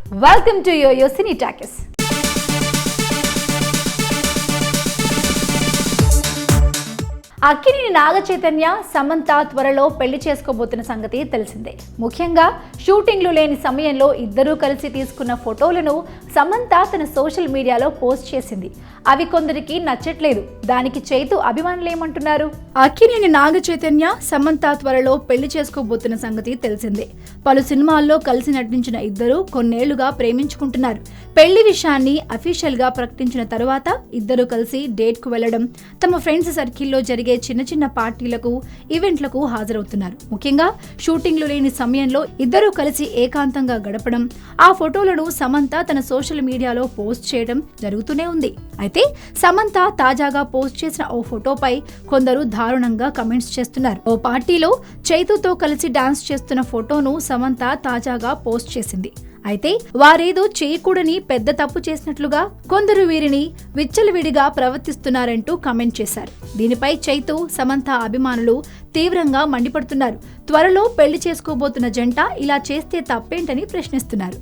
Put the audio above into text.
Welcome to your Cine Takis. Akkineni Naga Chaitanya Samantha త్వరలో పెళ్లి చేసుకోబోతున్న సంగతి తెలిసిందే. ముఖ్యంగా షూటింగ్లు లేని సమయంలో ఇద్దరూ కలిసి తీసుకున్న ఫోటోలను సమంత తన సోషల్ మీడియాలో పోస్ట్ చేసింది. అవి కొందరికి నచ్చట్లేదు. దానికి చైతు అభిమానులు ఏమంటున్నారు? అక్కినేని నాగ చైతన్య సమంత త్వరలో పెళ్లి చేసుకోబోతున్న సంగతి తెలిసిందే. పలు సినిమాల్లో కలిసి నటించిన ఇద్దరు కొన్నేళ్లుగా ప్రేమించుకుంటున్నారు. పెళ్లి విషయాన్ని అఫీషియల్ గా ప్రకటించిన తరువాత ఇద్దరు కలిసి డేట్ కు వెళ్లడం, తమ ఫ్రెండ్స్ సర్కిల్లో జరిగే చిన్న చిన్న పార్టీలకు, ఈవెంట్లకు హాజరవుతున్నారు. ముఖ్యంగా షూటింగ్లు లేని సమయంలో ఇద్దరూ కలిసి ఏకాంతంగా గడపడం, ఆ ఫోటోలను సమంత తన సోషల్ మీడియాలో పోస్ట్ చేయడం జరుగుతూనే ఉంది. అయితే సమంత తాజాగా పోస్ట్ చేసిన ఓ ఫోటోపై కొందరు దారుణంగా కమెంట్స్ చేస్తున్నారు. ఓ పార్టీలో చైతుతో కలిసి డాన్స్ చేస్తున్న ఫోటోను సమంత తాజాగా పోస్ట్ చేసింది. అయితే వారేదో చేయకూడని పెద్ద తప్పు చేసినట్లుగా కొందరు వీరిని విచ్చలవిడిగా ప్రవర్తిస్తున్నారంటూ కమెంట్ చేశారు. దీనిపై చైతు, సమంత అభిమానులు తీవ్రంగా మండిపడుతున్నారు. త్వరలో పెళ్లి చేసుకోబోతున్న జంట ఇలా చేస్తే తప్పేంటని ప్రశ్నిస్తున్నారు.